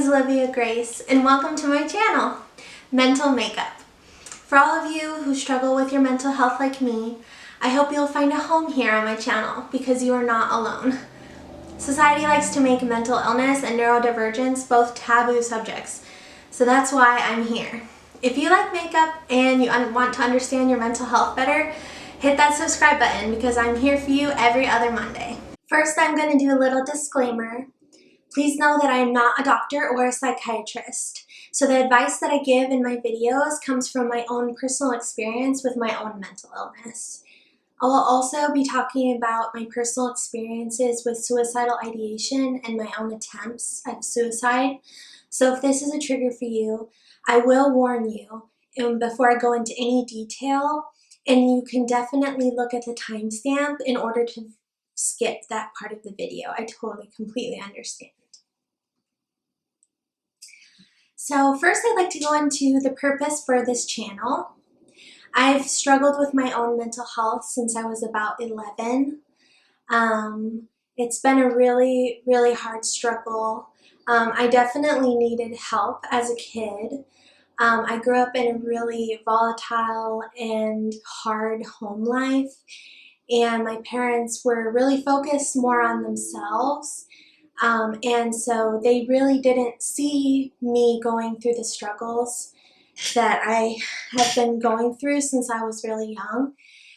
is Olivia Grace, and welcome to my channel, Mental Makeup. For all of you who struggle with your mental health like me, I hope you'll find a home here on my channel because you are not alone. Society likes to make mental illness and neurodivergence both taboo subjects, so that's why I'm here. If you like makeup and you want to understand your mental health better, hit that subscribe button because I'm here for you every other Monday. First, I'm going to do a little disclaimer. Please know that I am not a doctor or a psychiatrist, so the advice that I give in my videos comes from my own personal experience with my own mental illness. I will also be talking about my personal experiences with suicidal ideation and my own attempts at suicide. So if this is a trigger for you, I will warn you before I go into any detail, and you can definitely look at the timestamp in order to skip that part of the video. I totally, completely understand. So first I'd like to go into the purpose for this channel. I've struggled with my own mental health since I was about 11. It's been a really, really hard struggle. I definitely needed help as a kid. I grew up in a really volatile and hard home life, and my parents were really focused more on themselves. And so they really didn't see me going through the struggles that I have been going through since I was really young.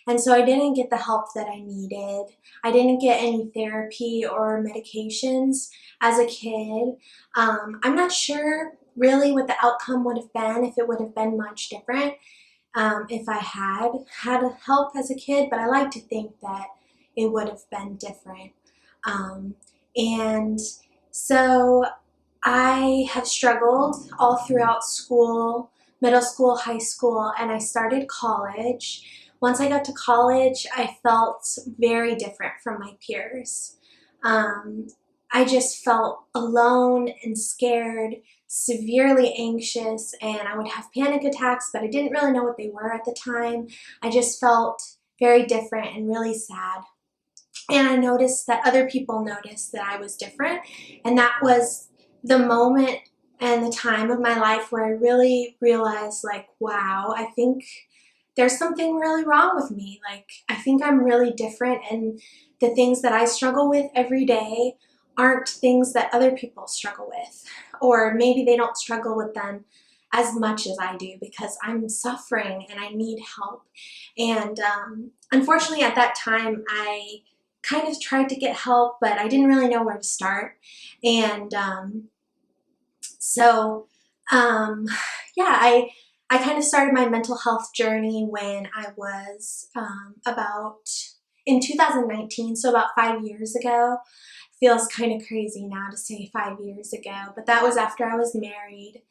And so I didn't get the help that I needed. I didn't get any therapy or medications as a kid. I'm not sure really what the outcome would have been, if it would have been much different if I had help as a kid, but I like to think that it would have been different. And so I have struggled all throughout school, middle school, high school, and I started college. Once I got to college, I felt very different from my peers. I just felt alone and scared, severely anxious, and I would have panic attacks, but I didn't really know what they were at the time. I just felt very different and really sad. And I noticed that other people noticed that I was different, and that was the moment and the time of my life where I really realized, like, wow, I think there's something really wrong with me. Like, I think I'm really different, and the things that I struggle with every day aren't things that other people struggle with, or maybe they don't struggle with them as much as I do because I'm suffering and I need help. And unfortunately at that time I kind of tried to get help, but I didn't really know where to start. And yeah, I kind of started my mental health journey when I was in 2019, so about 5 years ago. Feels kind of crazy now to say 5 years ago, but that was after I was married.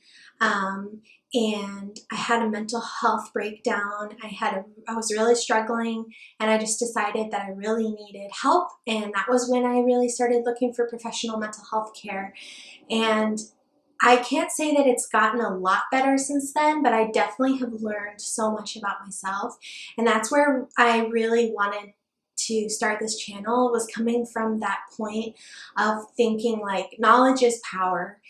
And I had a mental health breakdown. I was really struggling, and I just decided that I really needed help, and that was when I really started looking for professional mental health care. And I can't say that it's gotten a lot better since then, but I definitely have learned so much about myself, and that's where I really wanted to start this channel, was coming from that point of thinking like knowledge is power.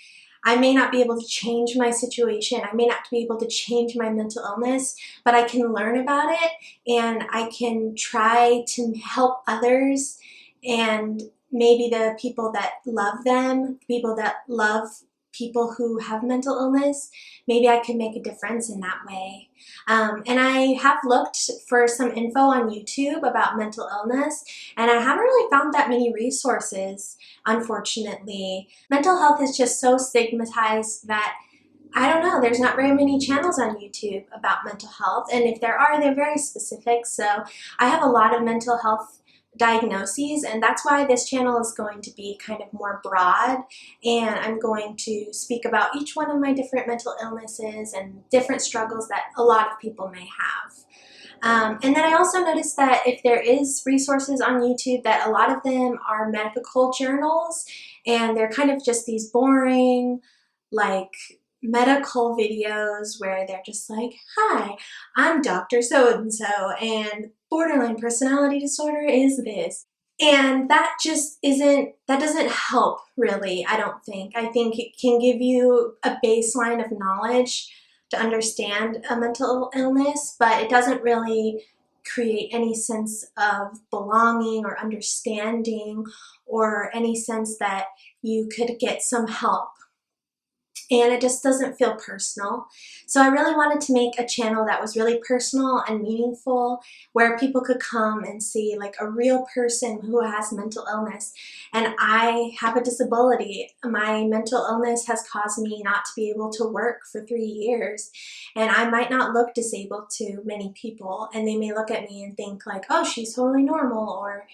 I may not be able to change my situation, I may not be able to change my mental illness, but I can learn about it and I can try to help others, and maybe the people that love them, people that love people who have mental illness, maybe I could make a difference in that way. And I have looked for some info on YouTube about mental illness, and I haven't really found that many resources, unfortunately. Mental health is just so stigmatized that, I don't know, there's not very many channels on YouTube about mental health, and if there are, they're very specific. So I have a lot of mental health diagnoses, and that's why this channel is going to be kind of more broad, and I'm going to speak about each one of my different mental illnesses and different struggles that a lot of people may have. And then I also noticed that if there is resources on YouTube, that a lot of them are medical journals, and they're kind of just these boring, like, medical videos where they're just like, hi, I'm Dr. So-and-so, and borderline personality disorder is this. And that just that doesn't help really, I don't think. I think it can give you a baseline of knowledge to understand a mental illness, but it doesn't really create any sense of belonging or understanding or any sense that you could get some help. And it just doesn't feel personal. So I really wanted to make a channel that was really personal and meaningful, where people could come and see like a real person who has mental illness. And I have a disability. My mental illness has caused me not to be able to work for 3 years. And I might not look disabled to many people, and they may look at me and think like, oh, she's totally normal, or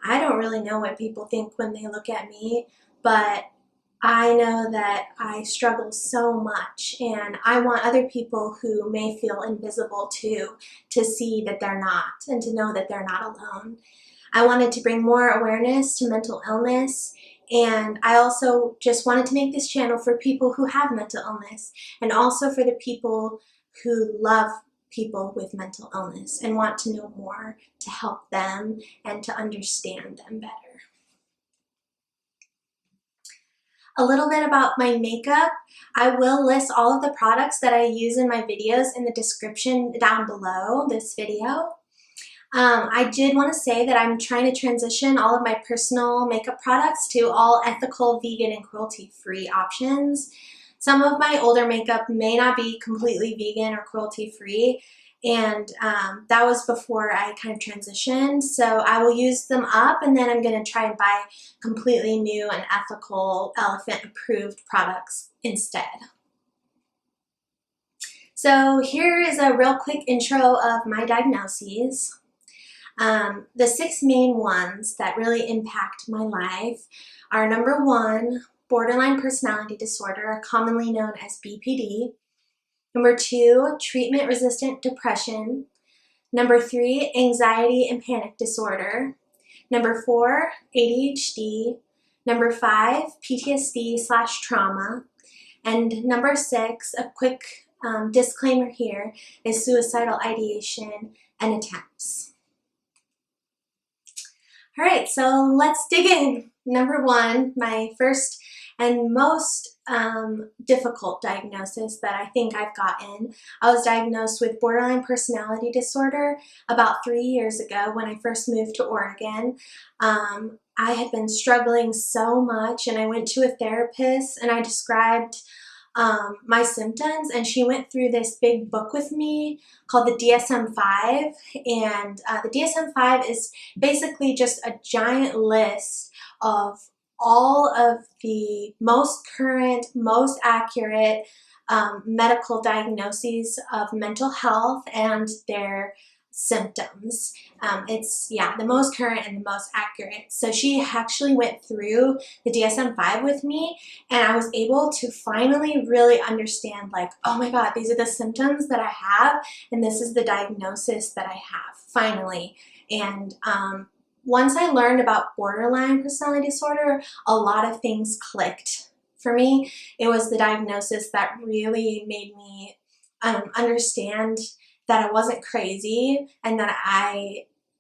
I don't really know what people think when they look at me, but I know that I struggle so much, and I want other people who may feel invisible too to see that they're not, and to know that they're not alone. I wanted to bring more awareness to mental illness, and I also just wanted to make this channel for people who have mental illness, and also for the people who love people with mental illness and want to know more to help them and to understand them better. A little bit about my makeup. I will list all of the products that I use in my videos in the description down below this video. I did want to say that I'm trying to transition all of my personal makeup products to all ethical, vegan, and cruelty-free options. Some of my older makeup may not be completely vegan or cruelty-free, and that was before I kind of transitioned. So I will use them up, and then I'm going to try and buy completely new and ethical elephant-approved products instead. So here is a real quick intro of my diagnoses. The 6 main ones that really impact my life are: number 1, borderline personality disorder, commonly known as BPD. Number 2, treatment-resistant depression. Number 3, anxiety and panic disorder. Number 4, ADHD. Number 5, PTSD/trauma. And number 6, a quick disclaimer here, is suicidal ideation and attempts. All right, so let's dig in. Number 1, my first and most difficult diagnosis that I think I've gotten. I was diagnosed with borderline personality disorder about 3 years ago when I first moved to Oregon. I had been struggling so much, and I went to a therapist and I described my symptoms, and she went through this big book with me called the DSM-5, and the DSM-5 is basically just a giant list of all of the most current, most accurate medical diagnoses of mental health and their symptoms. It's, yeah, the most current and the most accurate. So she actually went through the DSM-5 with me, and I was able to finally really understand, like, oh my God, these are the symptoms that I have, and this is the diagnosis that I have, finally. And once I learned about borderline personality disorder, a lot of things clicked for me. It was the diagnosis that really made me understand that I wasn't crazy and that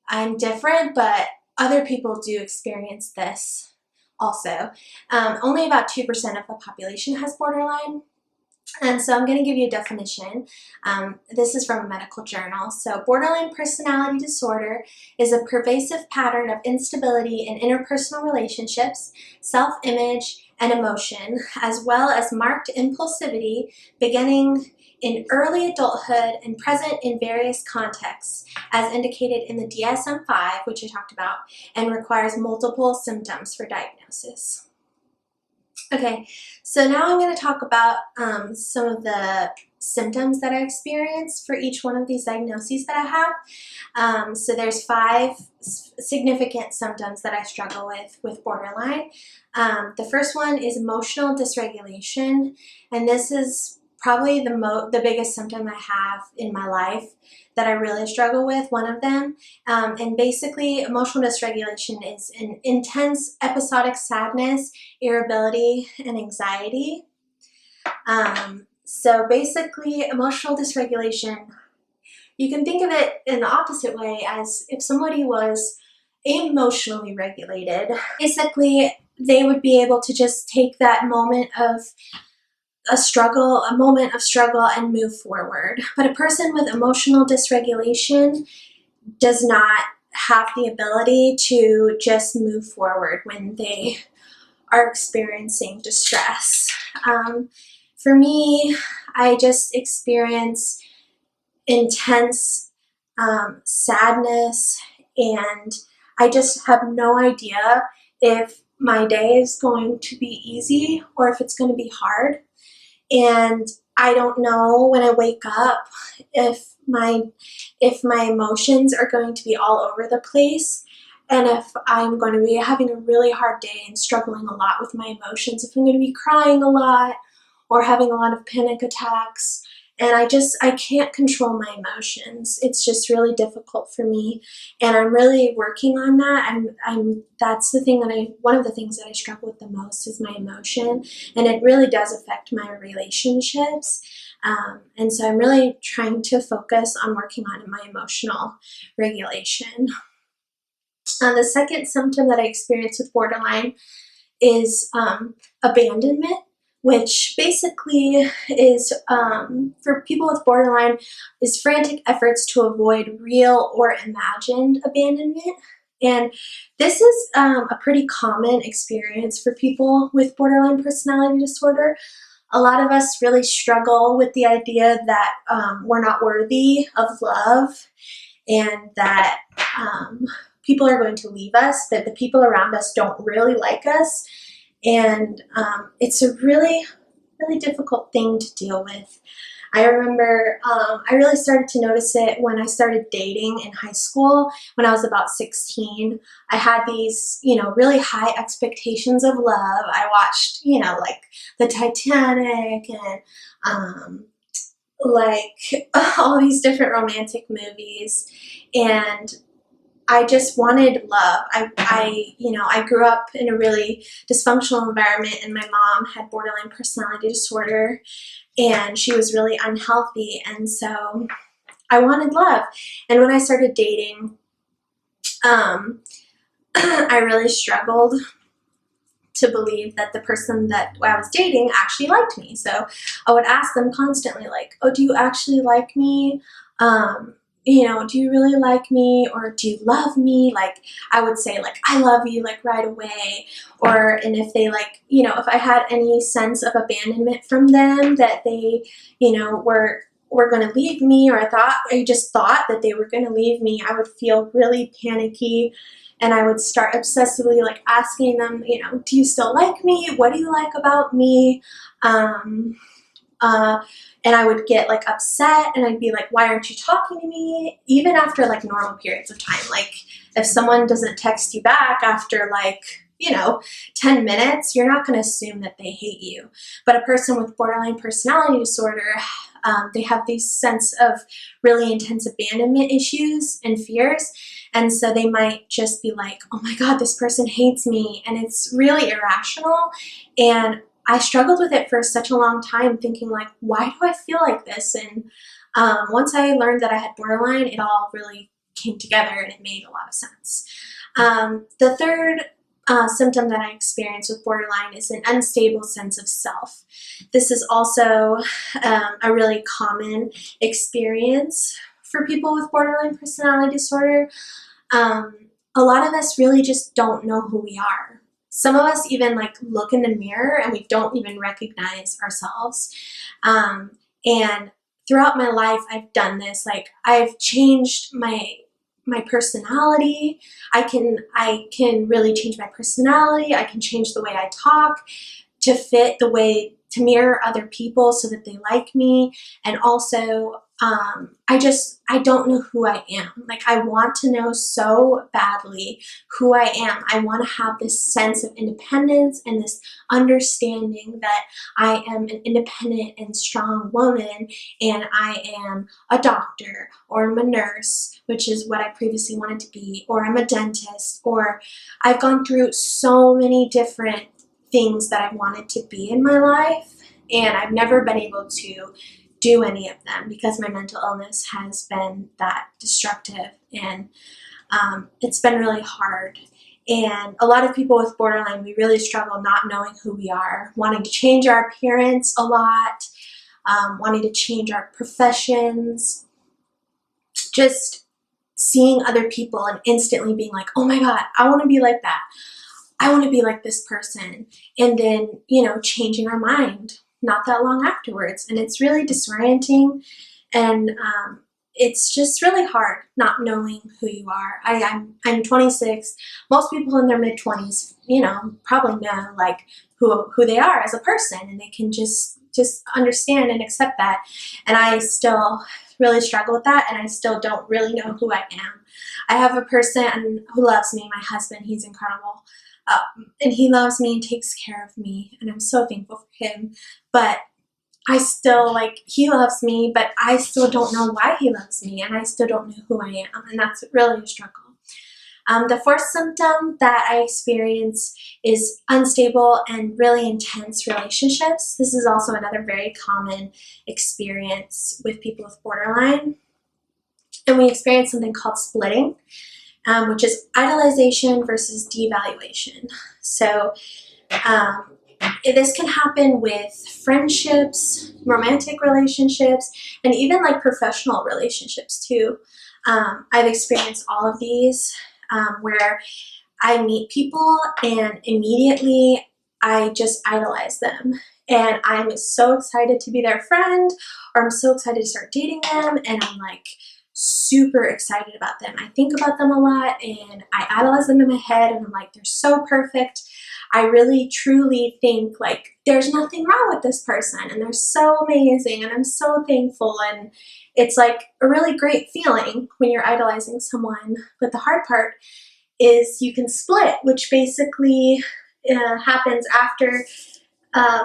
I'm different, but other people do experience this also. Only about 2% of the population has borderline. And so I'm going to give you a definition. This is from a medical journal. So borderline personality disorder is a pervasive pattern of instability in interpersonal relationships, self-image, and emotion, as well as marked impulsivity beginning in early adulthood and present in various contexts, as indicated in the DSM-5, which I talked about, and requires multiple symptoms for diagnosis. Okay, so now I'm going to talk about some of the symptoms that I experience for each one of these diagnoses that I have. So there's 5 significant symptoms that I struggle with borderline. The first one is emotional dysregulation, and this is probably the biggest symptom I have in my life that I really struggle with, one of them. And basically, emotional dysregulation is an intense episodic sadness, irritability, and anxiety. So basically, emotional dysregulation, you can think of it in the opposite way, as if somebody was emotionally regulated. Basically, they would be able to just take that moment of a moment of struggle and move forward. But a person with emotional dysregulation does not have the ability to just move forward when they are experiencing distress. For me, I just experience intense sadness, and I just have no idea if my day is going to be easy or if it's going to be hard. And I don't know when I wake up if my emotions are going to be all over the place, and if I'm going to be having a really hard day and struggling a lot with my emotions, if I'm going to be crying a lot or having a lot of panic attacks. And I can't control my emotions. It's just really difficult for me, and I'm really working on that. That's the thing one of the things that I struggle with the most is my emotion, and it really does affect my relationships. And so I'm really trying to focus on working on my emotional regulation. The second symptom that I experience with borderline is abandonment, which basically is, for people with borderline, is frantic efforts to avoid real or imagined abandonment. And this is a pretty common experience for people with borderline personality disorder. A lot of us really struggle with the idea that we're not worthy of love, and that people are going to leave us, that the people around us don't really like us. And it's a really, really difficult thing to deal with. I remember I really started to notice it when I started dating in high school. When I was about 16, I had these, really high expectations of love. I watched, like the Titanic and like all these different romantic movies, and I just wanted love. I grew up in a really dysfunctional environment, and my mom had borderline personality disorder, and she was really unhealthy, and so I wanted love. And when I started dating, I really struggled to believe that the person that I was dating actually liked me. So I would ask them constantly, like, oh, do you actually like me? Do you really like me, or do you love me? Like, I would say, like, I love you, like, right away. And if they, like, if I had any sense of abandonment from them, that they, were going to leave me, or I just thought that they were going to leave me, I would feel really panicky. And I would start obsessively, like, asking them, do you still like me? What do you like about me? And I would get, like, upset, and I'd be like, why aren't you talking to me? Even after, like, normal periods of time. Like, if someone doesn't text you back after, like, 10 minutes, you're not going to assume that they hate you. But a person with borderline personality disorder, they have this sense of really intense abandonment issues and fears. And so they might just be like, oh my God, this person hates me. And it's really irrational. And I struggled with it for such a long time, thinking, like, why do I feel like this? And once I learned that I had borderline, it all really came together, and it made a lot of sense. The third symptom that I experience with borderline is an unstable sense of self. This is also a really common experience for people with borderline personality disorder. A lot of us really just don't know who we are. Some of us even, like, look in the mirror and we don't even recognize ourselves. And throughout my life, I've done this. Like, I've changed my personality. I can really change my personality. I can change the way I talk to fit the way, to mirror other people so that they like me. And also, I don't know who I am. Like, I want to know so badly who I am. I want to have this sense of independence and this understanding that I am an independent and strong woman, and I am a doctor, or I'm a nurse, which is what I previously wanted to be, or I'm a dentist, or I've gone through so many different things that I wanted to be in my life, and I've never been able to do any of them because my mental illness has been that destructive. And It's been really hard. And a lot of people with borderline, we really struggle not knowing who we are, wanting to change our appearance a lot, wanting to change our professions, just seeing other people and instantly being like, oh my God, I want to be like that. I want to be like this person. And then, you know, changing our mind not that long afterwards. And it's really disorienting. And it's just really hard not knowing who you are. I'm 26. Most people in their mid-20s, you know, probably know like who they are as a person, and they can just understand and accept that. And I still really struggle with that, and I still don't really know who I am. I have a person who loves me, my husband. He's incredible. And he loves me and takes care of me, and I'm so thankful for him. But I still, like, he loves me, but I still don't know why he loves me, and I still don't know who I am, and that's really a struggle. The fourth symptom that I experience is unstable and really intense relationships. This is also another very common experience with people with borderline. And we experience something called splitting, which is idolization versus devaluation. So this can happen with friendships, romantic relationships, and even like professional relationships too. I've experienced all of these where I meet people and immediately I just idolize them. And I'm so excited to be their friend, or I'm so excited to start dating them, and I'm like super excited about them. I think about them a lot and I idolize them in my head, and I'm like, they're so perfect. I really truly think like there's nothing wrong with this person, and they're so amazing, and I'm so thankful. And it's like a really great feeling when you're idolizing someone. But the hard part is you can split, which basically happens after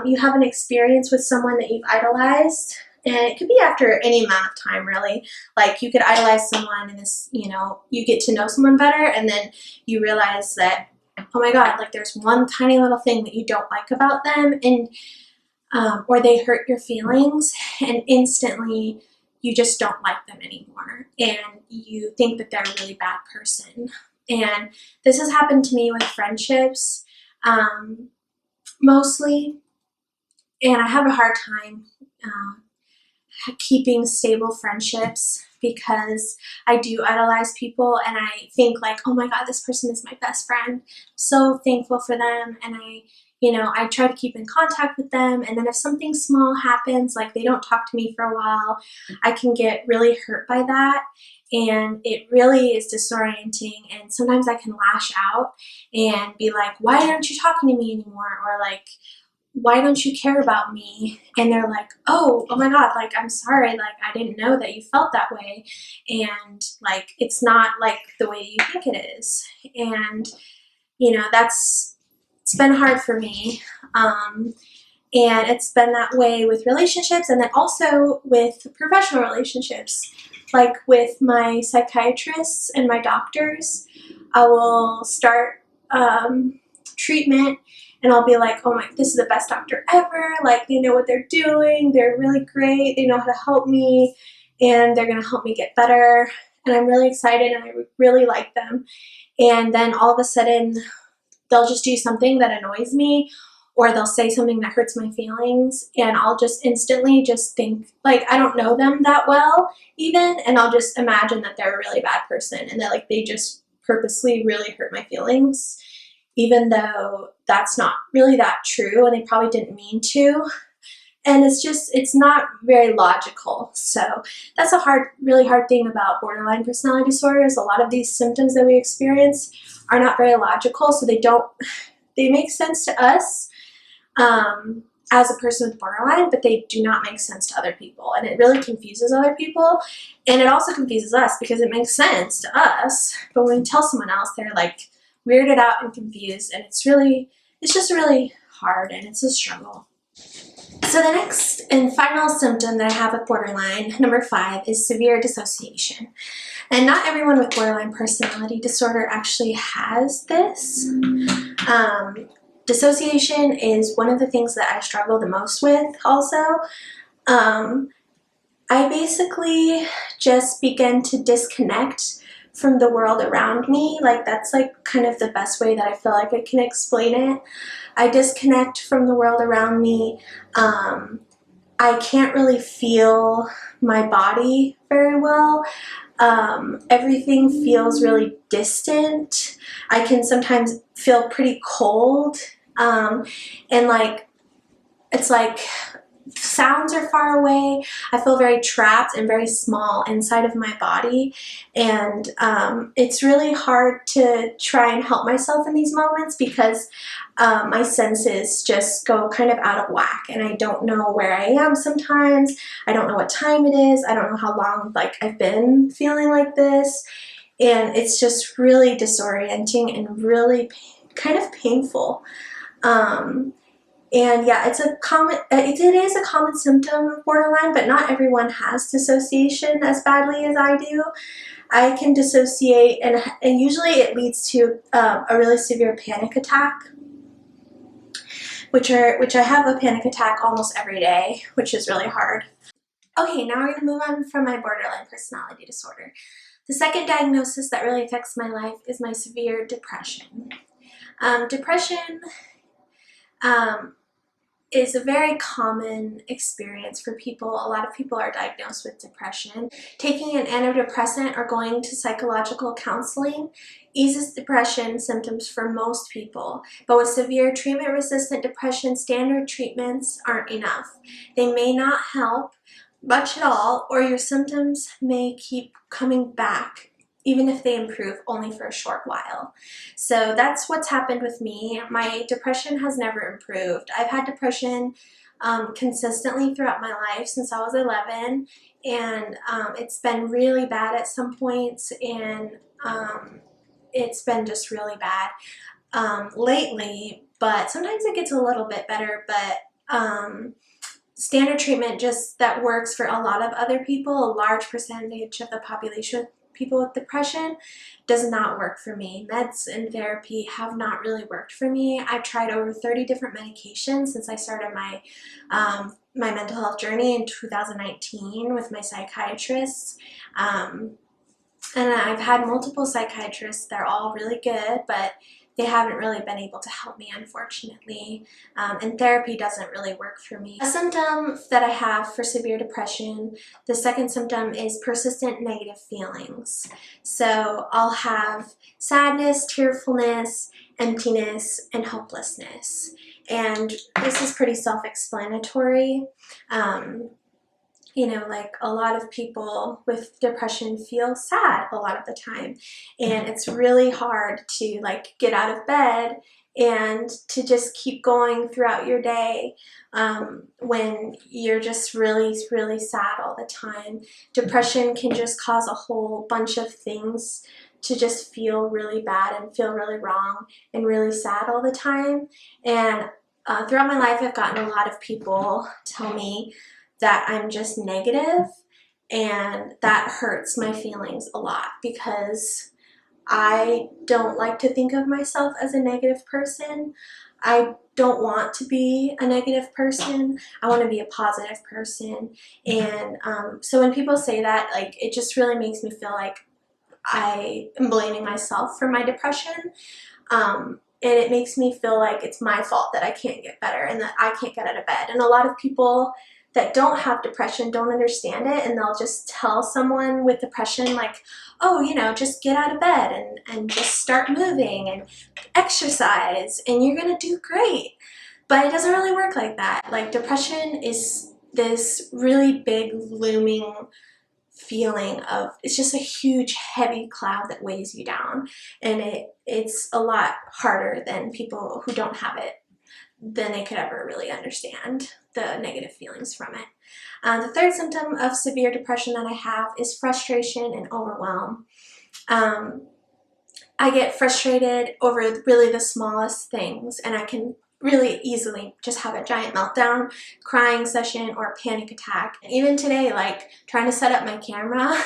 you have an experience with someone that you've idolized. And it could be after any amount of time, really. Like you could idolize someone and this, you know, you get to know someone better, and then you realize that, oh my God, like there's one tiny little thing that you don't like about them, and or they hurt your feelings, and instantly you just don't like them anymore, and you think that they're a really bad person. And this has happened to me with friendships, mostly, and I have a hard time keeping stable friendships because I do idolize people, and I think like, oh my God, this person is my best friend. I'm so thankful for them, and I try to keep in contact with them, and then if something small happens, like they don't talk to me for a while, I can get really hurt by that, and it really is disorienting, and sometimes I can lash out and be like, why aren't you talking to me anymore? Or like, why don't you care about me? And they're like, oh my God, like, I'm sorry, like, I didn't know that you felt that way, and like, it's not like the way you think it is. And it's been hard for me, and it's been that way with relationships, and then also with professional relationships, like with my psychiatrists and my doctors. I will start treatment, and I'll be like, oh my, this is the best doctor ever. Like, they know what they're doing. They're really great. They know how to help me, and they're going to help me get better. And I'm really excited, and I really like them. And then all of a sudden, they'll just do something that annoys me, or they'll say something that hurts my feelings, and I'll just instantly just think, like, I don't know them that well even, and I'll just imagine that they're a really bad person, and that like they just purposely really hurt my feelings, even though that's not really that true, and they probably didn't mean to. And it's not very logical. So that's a really hard thing about borderline personality disorder, is a lot of these symptoms that we experience are not very logical. So they make sense to us as a person with borderline, but they do not make sense to other people. And it really confuses other people. And it also confuses us because it makes sense to us, but when we tell someone else, they're like weirded out and confused. And it's just really hard, and it's a struggle. So the next and final symptom that I have with borderline, number 5, is severe dissociation. And not everyone with borderline personality disorder actually has this. Dissociation is one of the things that I struggle the most with also. I basically just begin to disconnect from the world around me. Like, that's like kind of the best way that I feel like I can explain it. I disconnect from the world around me. I can't really feel my body very well. Everything feels really distant. I can sometimes feel pretty cold. And like, it's like sounds are far away. I feel very trapped and very small inside of my body. And it's really hard to try and help myself in these moments because my senses just go kind of out of whack, and I don't know where I am sometimes. I don't know what time it is. I don't know how long like I've been feeling like this. And it's just really disorienting and really kind of painful. And yeah, it is a common symptom of borderline, but not everyone has dissociation as badly as I do. I can dissociate, and usually it leads to a really severe panic attack, which I have a panic attack almost every day, which is really hard. Okay, now we're going to move on from my borderline personality disorder. The second diagnosis that really affects my life is my severe depression. Depression is a very common experience for people. A lot of people are diagnosed with depression. Taking an antidepressant or going to psychological counseling eases depression symptoms for most people, but with severe treatment-resistant depression, standard treatments aren't enough. They may not help much at all, or your symptoms may keep coming back even if they improve only for a short while. So that's what's happened with me. My depression has never improved. I've had depression consistently throughout my life since I was 11, and it's been really bad at some points, and it's been just really bad lately, but sometimes it gets a little bit better. But standard treatment just that works for a lot of other people, a large percentage of the population, people with depression, does not work for me. Meds and therapy have not really worked for me. I've tried over 30 different medications since I started my my mental health journey in 2019 with my psychiatrist. And I've had multiple psychiatrists. They're all really good, but they haven't really been able to help me, unfortunately, and therapy doesn't really work for me. A symptom that I have for severe depression, the second symptom, is persistent negative feelings. So I'll have sadness, tearfulness, emptiness, and hopelessness. And this is pretty self-explanatory. You know, like a lot of people with depression feel sad a lot of the time, and it's really hard to like get out of bed and to just keep going throughout your day when you're just really, really sad all the time. Depression can just cause a whole bunch of things to just feel really bad and feel really wrong and really sad all the time. And throughout my life, I've gotten a lot of people tell me that I'm just negative, and that hurts my feelings a lot because I don't like to think of myself as a negative person. I don't want to be a negative person. I want to be a positive person. And so when people say that, like, it just really makes me feel like I am blaming myself for my depression. And it makes me feel like it's my fault that I can't get better and that I can't get out of bed. And a lot of people that don't have depression don't understand it, and they'll just tell someone with depression like, oh, you know, just get out of bed and just start moving and exercise and you're gonna do great. But it doesn't really work like that. Like, depression is this really big looming feeling of, it's just a huge heavy cloud that weighs you down, and it's a lot harder than people who don't have it than they could ever really understand the negative feelings from it. The third symptom of severe depression that I have is frustration and overwhelm. I get frustrated over really the smallest things, and I can really easily just have a giant meltdown, crying session, or a panic attack. And even today, like trying to set up my camera,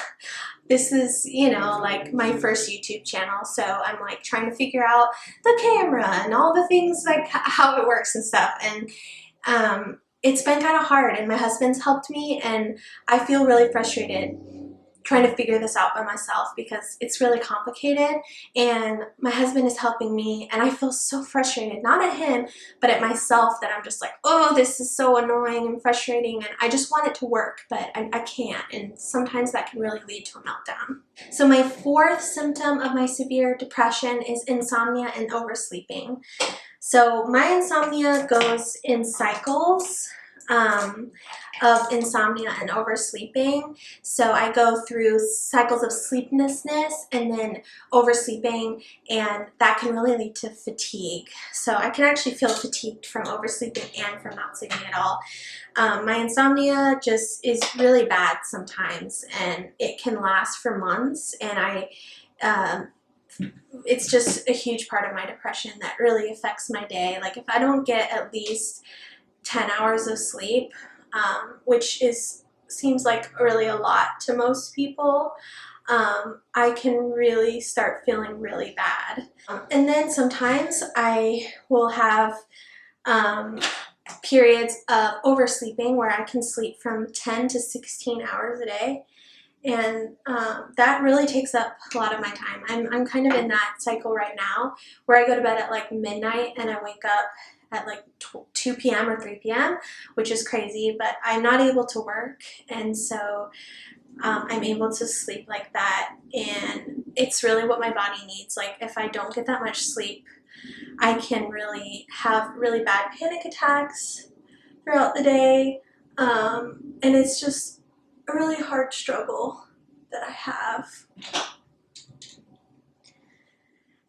this is, you know, like my first YouTube channel, so I'm like trying to figure out the camera and all the things, like how it works and stuff. And it's been kind of hard, and my husband's helped me, and I feel really frustrated. trying to figure this out by myself because it's really complicated, and my husband is helping me, and I feel so frustrated, not at him, but at myself, that I'm just like, oh, this is so annoying and frustrating, and I just want it to work, but I can't, and sometimes that can really lead to a meltdown. So my fourth symptom of my severe depression is insomnia and oversleeping. So my insomnia goes in cycles of insomnia and oversleeping. So I go through cycles of sleeplessness and then oversleeping, and that can really lead to fatigue. So I can actually feel fatigued from oversleeping and from not sleeping at all. My insomnia just is really bad sometimes, and it can last for months, and it's just a huge part of my depression that really affects my day. Like if I don't get at least 10 hours of sleep, which seems like really a lot to most people, I can really start feeling really bad. And then sometimes I will have periods of oversleeping where I can sleep from 10 to 16 hours a day. And that really takes up a lot of my time. I'm kind of in that cycle right now where I go to bed at like midnight and I wake up at like 2 p.m. or 3 p.m., which is crazy, but I'm not able to work, and so I'm able to sleep like that, and it's really what my body needs. Like if I don't get that much sleep, I can really have really bad panic attacks throughout the day, and it's just a really hard struggle that I have.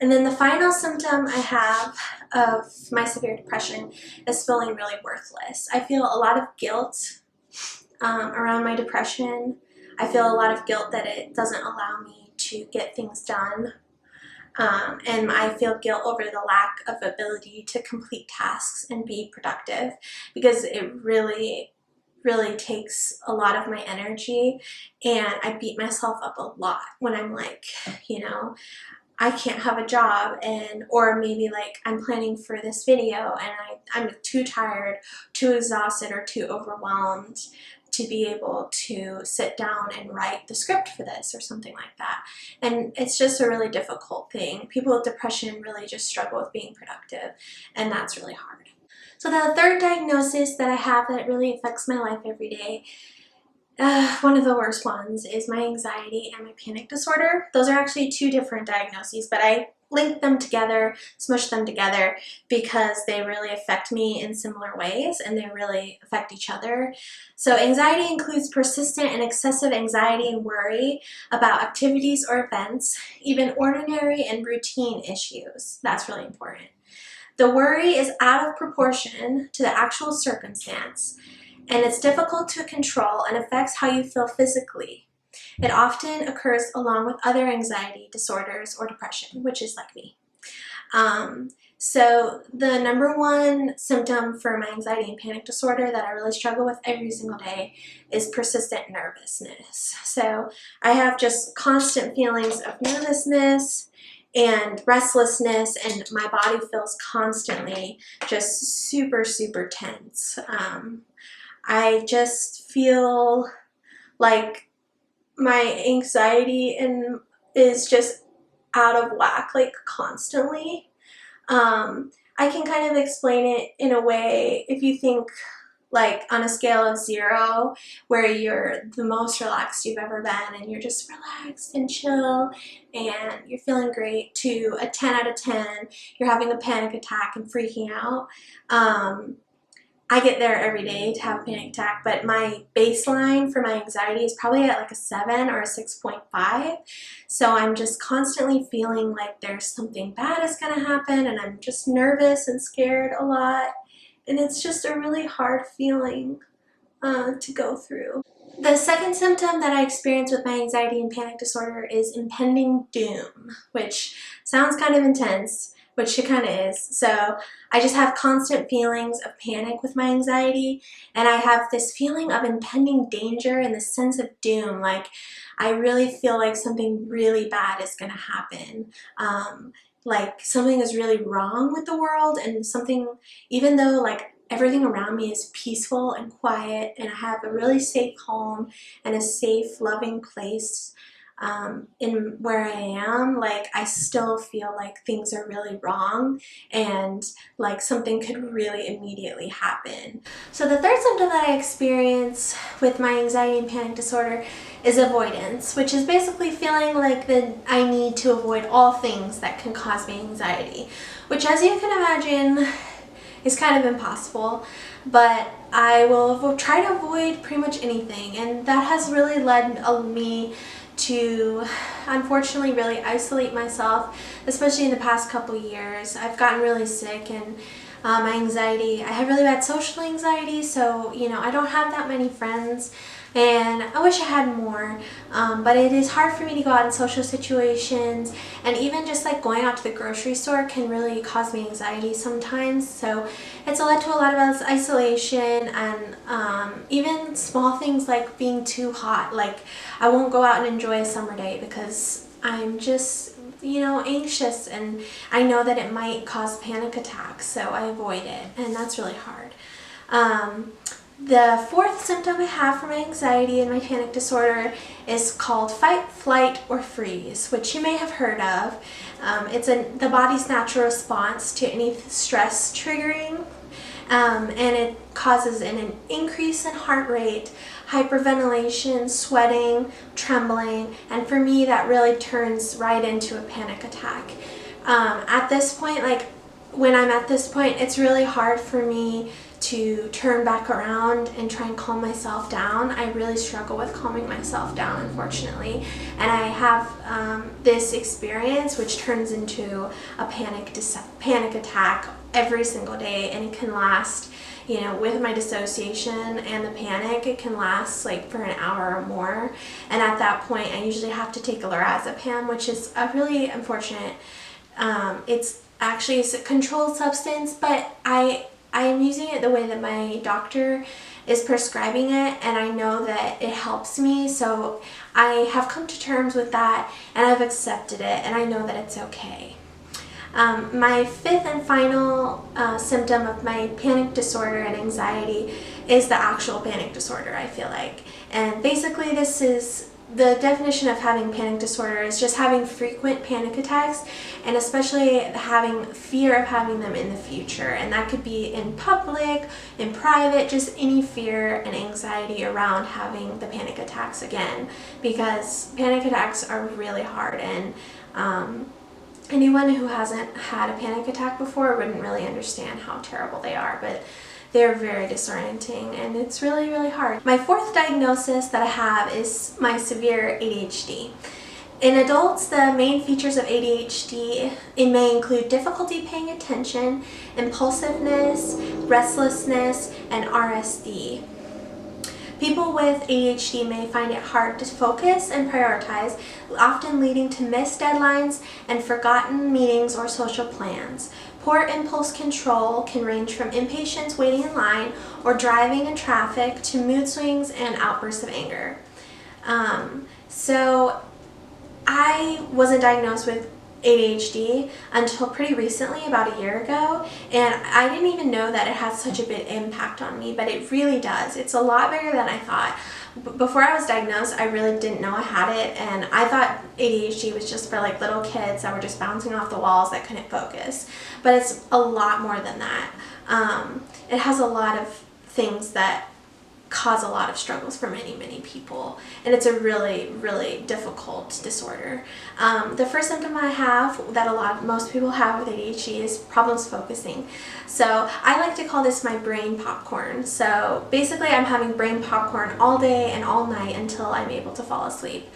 And then the final symptom I have of my severe depression is feeling really worthless. I feel a lot of guilt around my depression. I feel a lot of guilt that it doesn't allow me to get things done. And I feel guilt over the lack of ability to complete tasks and be productive, because it really takes a lot of my energy, and I beat myself up a lot when I'm like, you know, I can't have a job, or maybe like I'm planning for this video and I'm too tired, too exhausted, or too overwhelmed to be able to sit down and write the script for this or something like that. And it's just a really difficult thing. People with depression really just struggle with being productive, and that's really hard. So the third diagnosis that I have that really affects my life every day, one of the worst ones, is my anxiety and my panic disorder. Those are actually two different diagnoses, but I linked them together, smushed them together, because they really affect me in similar ways and they really affect each other. So anxiety includes persistent and excessive anxiety and worry about activities or events, even ordinary and routine issues. That's really important. The worry is out of proportion to the actual circumstance, and it's difficult to control and affects how you feel physically. It often occurs along with other anxiety disorders or depression, which is like me. So the number one symptom for my anxiety and panic disorder that I really struggle with every single day is persistent nervousness. So I have just constant feelings of nervousness and restlessness, and my body feels constantly just super, super tense. I just feel like my anxiety is just out of whack, like constantly. I can kind of explain it in a way, if you think like on a scale of 0, where you're the most relaxed you've ever been and you're just relaxed and chill and you're feeling great, to a 10 out of 10, you're having a panic attack and freaking out. I get there every day to have a panic attack, but my baseline for my anxiety is probably at like a 7 or a 6.5. So I'm just constantly feeling like there's something bad is going to happen, and I'm just nervous and scared a lot. And it's just a really hard feeling to go through. The second symptom that I experience with my anxiety and panic disorder is impending doom, which sounds kind of intense, which it kind of is. So I just have constant feelings of panic with my anxiety, and I have this feeling of impending danger and this sense of doom. Like I really feel like something really bad is going to happen. Like something is really wrong with the world, and something, even though like everything around me is peaceful and quiet, and I have a really safe home and a safe, loving place in where I am, like I still feel like things are really wrong and like something could really immediately happen. So the third symptom that I experience with my anxiety and panic disorder is avoidance, which is basically feeling like that I need to avoid all things that can cause me anxiety, which, as you can imagine, is kind of impossible, but I will try to avoid pretty much anything, and that has really led me to, unfortunately, really isolate myself, especially in the past couple years. I've gotten really sick, and my anxiety, I have really bad social anxiety, so I don't have that many friends, and I wish I had more, but it is hard for me to go out in social situations, and even just like going out to the grocery store can really cause me anxiety sometimes. So it's led to a lot of isolation, and even small things like being too hot. Like I won't go out and enjoy a summer day because I'm just anxious, and I know that it might cause panic attacks, so I avoid it, and that's really hard. The fourth symptom I have for my anxiety and my panic disorder is called fight, flight, or freeze, which you may have heard of. It's the body's natural response to any stress triggering, and it causes an increase in heart rate, hyperventilation, sweating, trembling, and for me that really turns right into a panic attack. At this point, like when I'm at this point, it's really hard for me to turn back around and try and calm myself down. I really struggle with calming myself down, unfortunately, and I have this experience which turns into a panic attack every single day, and it can last, with my dissociation and the panic, it can last like for an hour or more, and at that point I usually have to take a lorazepam, which is a really unfortunate, it's actually a controlled substance, but I am using it the way that my doctor is prescribing it, and I know that it helps me, so I have come to terms with that, and I've accepted it, and I know that it's okay. My fifth and final symptom of my panic disorder and anxiety is the actual panic disorder, I feel like. And basically this is the definition of having panic disorder is just having frequent panic attacks, and especially having fear of having them in the future. And that could be in public, in private, just any fear and anxiety around having the panic attacks again, because panic attacks are really hard, and anyone who hasn't had a panic attack before wouldn't really understand how terrible they are, but they're very disorienting, and it's really, really hard. My fourth diagnosis that I have is my severe ADHD. In adults, the main features of ADHD, it may include difficulty paying attention, impulsiveness, restlessness, and RSD. People with ADHD may find it hard to focus and prioritize, often leading to missed deadlines and forgotten meetings or social plans. Poor impulse control can range from impatience waiting in line or driving in traffic to mood swings and outbursts of anger. So I wasn't diagnosed with ADHD until pretty recently, about a year ago, and I didn't even know that it has such a big impact on me, but it really does. It's a lot bigger than I thought. Before I was diagnosed, I really didn't know I had it, and I thought ADHD was just for like little kids that were just bouncing off the walls that couldn't focus, but it's a lot more than that. It has a lot of things that cause a lot of struggles for many, many people, and it's a really, really difficult disorder. The first symptom I have that most people have with ADHD is problems focusing. So I like to call this my brain popcorn. So basically I'm having brain popcorn all day and all night until I'm able to fall asleep.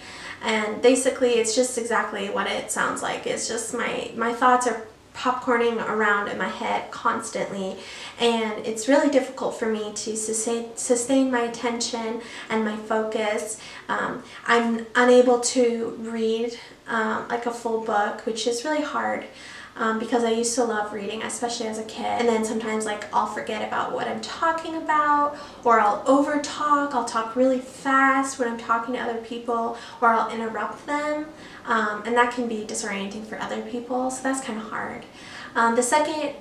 And basically it's just exactly what it sounds like. It's just my thoughts are popcorning around in my head constantly, and it's really difficult for me to sustain my attention and my focus. I'm unable to read like a full book, which is really hard because I used to love reading, especially as a kid, and then sometimes like I'll forget about what I'm talking about, or I'll over talk. I'll talk really fast when I'm talking to other people, or I'll interrupt them, and that can be disorienting for other people, so that's kind of hard. The second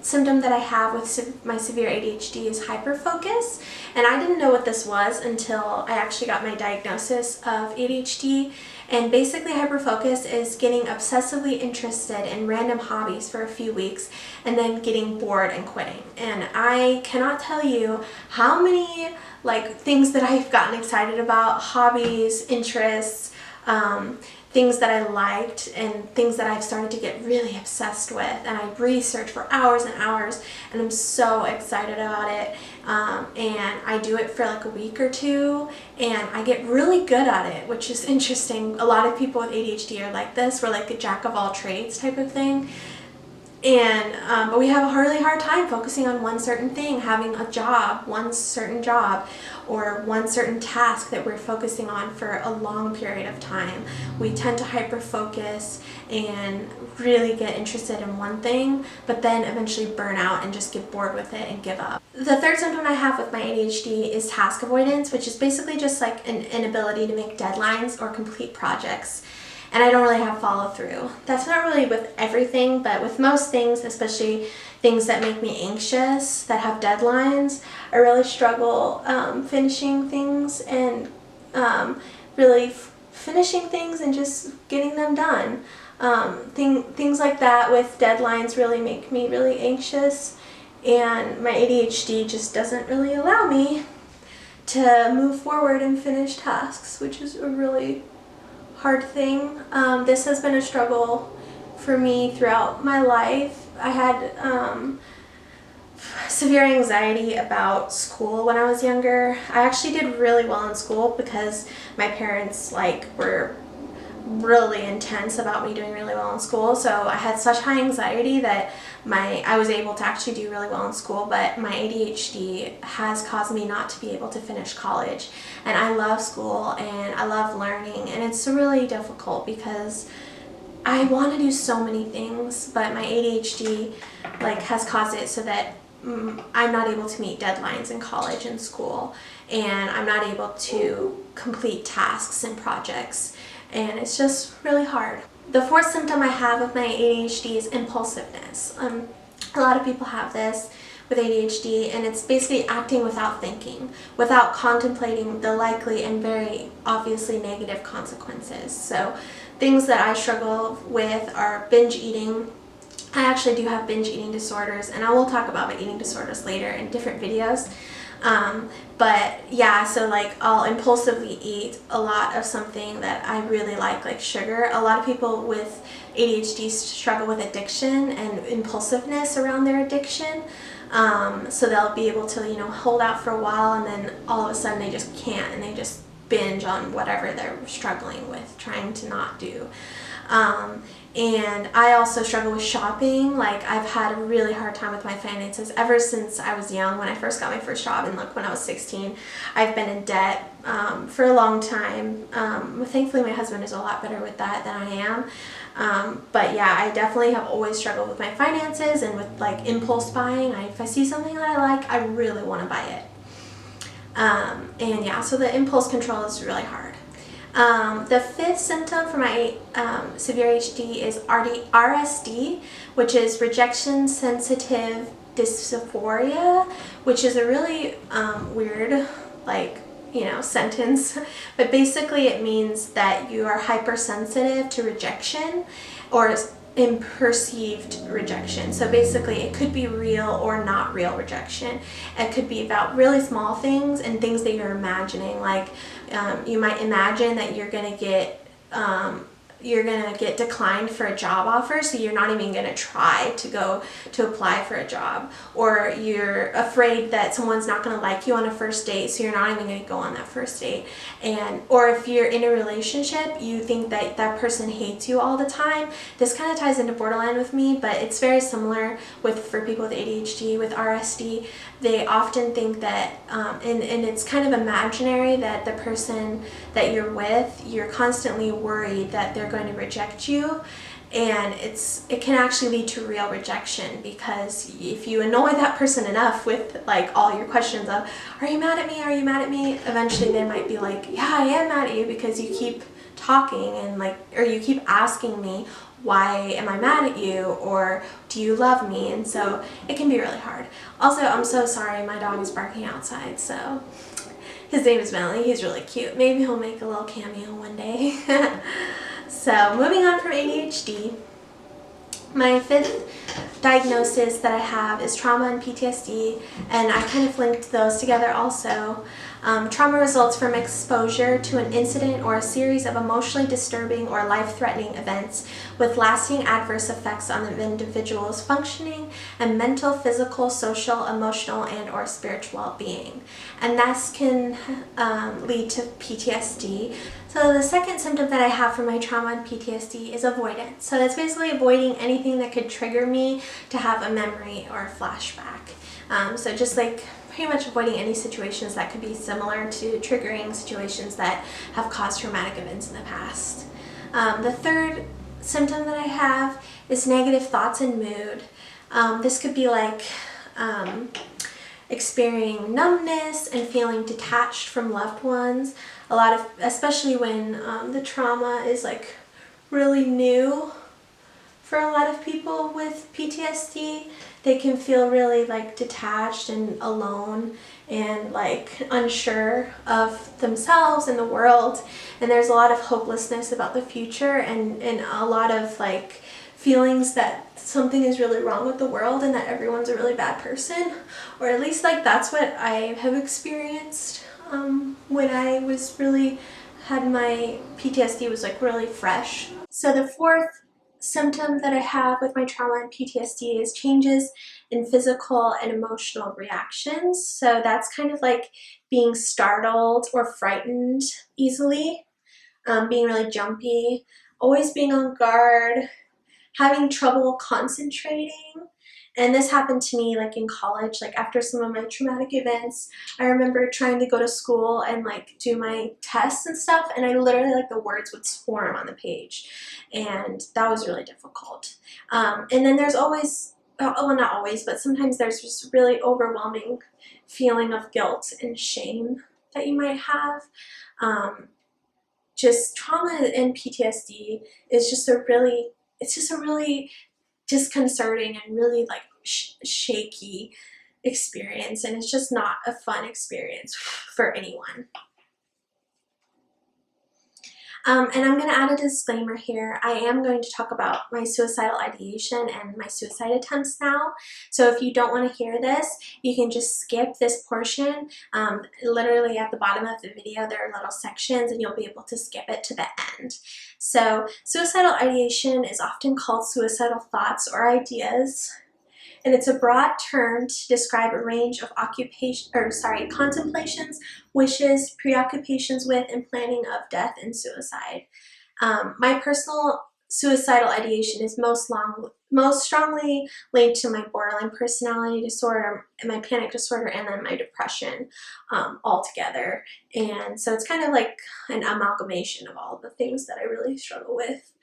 symptom that I have with my severe ADHD is hyperfocus, and I didn't know what this was until I actually got my diagnosis of ADHD. And basically hyperfocus is getting obsessively interested in random hobbies for a few weeks and then getting bored and quitting. And I cannot tell you how many things that I've gotten excited about, hobbies, interests, things that I liked and things that I've started to get really obsessed with, and I research for hours and hours, and I'm so excited about it. And I do it for like a week or two, and I get really good at it, which is interesting. A lot of people with ADHD are like this. We're like a jack of all trades type of thing. And but we have a really hard time focusing on one certain thing, having a job, one certain job, or one certain task that we're focusing on for a long period of time. We tend to hyper focus and really get interested in one thing, but then eventually burn out and just get bored with it and give up. The third symptom I have with my ADHD is task avoidance, which is basically just like an inability to make deadlines or complete projects. And I don't really have follow through. That's not really with everything, but with most things, especially things that make me anxious, that have deadlines, I really struggle finishing things and really finishing things and just getting them done. Things like that with deadlines really make me really anxious, and my ADHD just doesn't really allow me to move forward and finish tasks, which is a really hard thing. This has been a struggle for me throughout my life. I had severe anxiety about school when I was younger. I actually did really well in school because my parents were really intense about me doing really well in school. So I had such high anxiety that I was able to actually do really well in school, but my ADHD has caused me not to be able to finish college. And I love school and I love learning, and it's really difficult because I want to do so many things, but my ADHD has caused it so that I'm not able to meet deadlines in college and school, and I'm not able to complete tasks and projects, and it's just really hard. The fourth symptom I have of my ADHD is impulsiveness. A lot of people have this with ADHD, and it's basically acting without thinking, without contemplating the likely and very obviously negative consequences. So things that I struggle with are binge eating. I actually do have binge eating disorders, and I will talk about my eating disorders later in different videos. But yeah, so I'll impulsively eat a lot of something that I really like sugar. A lot of people with ADHD struggle with addiction and impulsiveness around their addiction. So they'll be able to, hold out for a while, and then all of a sudden they just can't, and they just binge on whatever they're struggling with, trying to not do. And I also struggle with shopping. I've had a really hard time with my finances ever since I was young. When I first got my first job, and when I was 16, I've been in debt for a long time. Thankfully my husband is a lot better with that than I am. But yeah, I definitely have always struggled with my finances and with impulse buying. If I see something that I like, I really want to buy it. And yeah, so the impulse control is really hard. The fifth symptom for my severe ADHD is RSD, which is rejection sensitive dysphoria, which is a really weird sentence, but basically it means that you are hypersensitive to rejection or perceived rejection. So basically it could be real or not real rejection. It could be about really small things and things that you're imagining. You might imagine that you're gonna get declined for a job offer, so you're not even gonna try to go to apply for a job, or you're afraid that someone's not gonna like you on a first date, so you're not even gonna go on that first date. Or if you're in a relationship, you think that that person hates you all the time. This kind of ties into borderline with me, but it's very similar for people with ADHD. With RSD, they often think that, and it's kind of imaginary, that the person that you're with, you're constantly worried that they're going to reject you, and it can actually lead to real rejection, because if you annoy that person enough with all your questions of, are you mad at me, are you mad at me, eventually they might be like, yeah, I am mad at you, because you keep talking and or you keep asking me why am I mad at you, or do you love me? And so it can be really hard. Also, I'm so sorry, my dog is barking outside, so his name is Melly. He's really cute. Maybe he'll make a little cameo one day. So moving on from ADHD, my fifth diagnosis that I have is trauma and PTSD, and I kind of linked those together also. Trauma results from exposure to an incident or a series of emotionally disturbing or life-threatening events with lasting adverse effects on the individual's functioning and mental, physical, social, emotional, and or spiritual well-being. And this can lead to PTSD. So the second symptom that I have for my trauma and PTSD is avoidance. So that's basically avoiding anything that could trigger me to have a memory or a flashback. So just like pretty much avoiding any situations that could be similar to triggering situations that have caused traumatic events in the past. The third symptom that I have is negative thoughts and mood. This could be like experiencing numbness and feeling detached from loved ones. Especially when the trauma is like really new for a lot of people with PTSD. They can feel really like detached and alone and like unsure of themselves and the world, and there's a lot of hopelessness about the future and a lot of like feelings that something is really wrong with the world and that everyone's a really bad person, or at least like that's what I have experienced when I was really had my PTSD was like really fresh. So the fourth symptom that I have with my trauma and PTSD is changes in physical and emotional reactions. So that's kind of like being startled or frightened easily, being really jumpy, always being on guard, having trouble concentrating. And this happened to me like in college, like after some of my traumatic events. I remember trying to go to school and like do my tests and stuff, and I literally like the words would swarm on the page, and that was really difficult. And then there's always, well not always, but sometimes there's just really overwhelming feeling of guilt and shame that you might have. Just trauma and PTSD is just a really disconcerting and really like shaky experience, and it's just not a fun experience for anyone. And I'm going to add a disclaimer here. I am going to talk about my suicidal ideation and my suicide attempts now. So if you don't want to hear this, you can just skip this portion. Literally at the bottom of the video, there are little sections and you'll be able to skip it to the end. So suicidal ideation is often called suicidal thoughts or ideas. And it's a broad term to describe a range of contemplations, wishes, preoccupations with, and planning of death and suicide. My personal suicidal ideation is most strongly linked to my borderline personality disorder, and my panic disorder, and then my depression all together. And so it's kind of like an amalgamation of all the things that I really struggle with.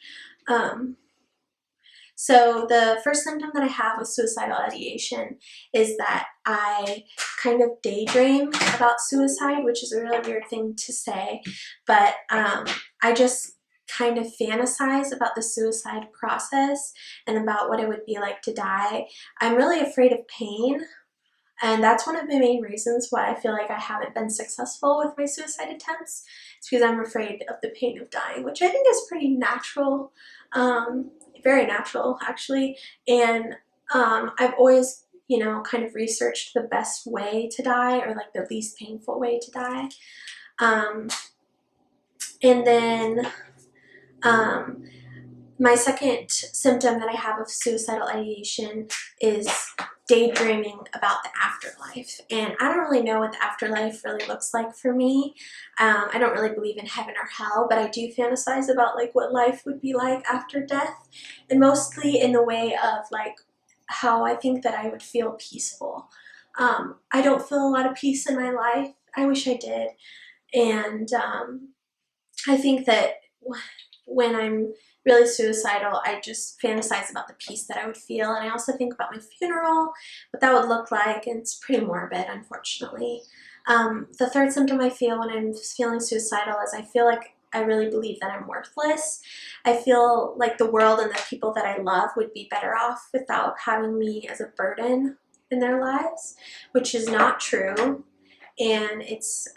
So the first symptom that I have with suicidal ideation is that I kind of daydream about suicide, which is a really weird thing to say, but I just kind of fantasize about the suicide process and about what it would be like to die. I'm really afraid of pain, and that's one of the main reasons why I feel like I haven't been successful with my suicide attempts. It's because I'm afraid of the pain of dying, which I think is pretty natural. Very natural actually, and I've always, kind of researched the best way to die, or like the least painful way to die. And then my second symptom that I have of suicidal ideation is daydreaming about the afterlife. And I don't really know what the afterlife really looks like for me. I don't really believe in heaven or hell, but I do fantasize about like what life would be like after death, and mostly in the way of like how I think that I would feel peaceful. I don't feel a lot of peace in my life. I wish I did. And I think that when I'm really suicidal, I just fantasize about the peace that I would feel, and I also think about my funeral, what that would look like, and it's pretty morbid, unfortunately. The third symptom I feel when I'm feeling suicidal is I feel like I really believe that I'm worthless. I feel like the world and the people that I love would be better off without having me as a burden in their lives, which is not true. And it's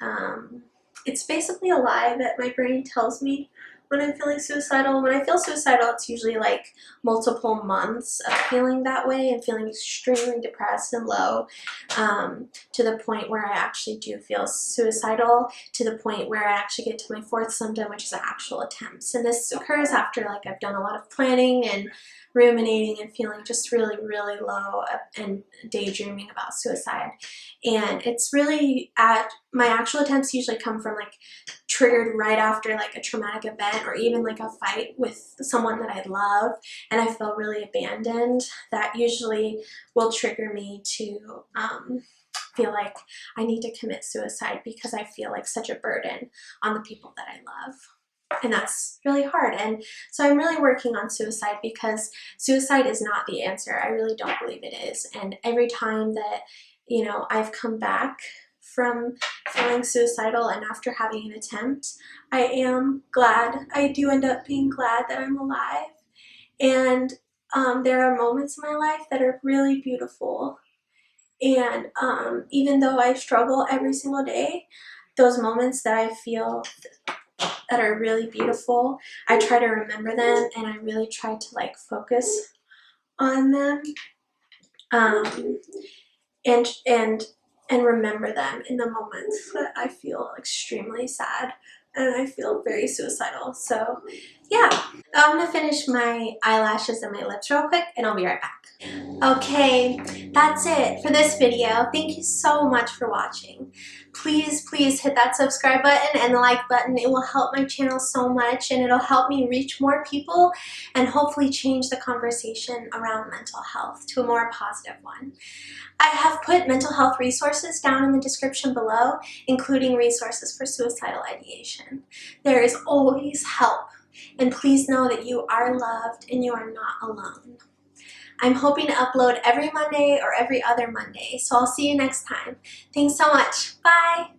basically a lie that my brain tells me when I'm feeling suicidal. When I feel suicidal, it's usually like multiple months of feeling that way and feeling extremely depressed and low, to the point where I actually do feel suicidal, to the point where I actually get to my fourth symptom, which is actual attempts. And this occurs after like I've done a lot of planning and ruminating and feeling just really, really low and daydreaming about suicide. And it's really my actual attempts usually come from like triggered right after like a traumatic event or even like a fight with someone that I love and I feel really abandoned. That usually will trigger me to feel like I need to commit suicide because I feel like such a burden on the people that I love. And that's really hard. And so I'm really working on suicide because suicide is not the answer. I really don't believe it is. And every time that, you know, I've come back from feeling suicidal and after having an attempt, I am glad. I do end up being glad that I'm alive. And there are moments in my life that are really beautiful. And even though I struggle every single day, those moments that I feel that are really beautiful, I try to remember them and I really try to like focus on them, and remember them in the moments that I feel extremely sad and I feel very suicidal. So yeah, I'm gonna finish my eyelashes and my lips real quick and I'll be right back. Okay, that's it for this video. Thank you so much for watching. Please, please hit that subscribe button and the like button. It will help my channel so much and it'll help me reach more people and hopefully change the conversation around mental health to a more positive one. I have put mental health resources down in the description below, including resources for suicidal ideation. There is always help, and please know that you are loved and you are not alone. I'm hoping to upload every Monday or every other Monday, so I'll see you next time. Thanks so much. Bye!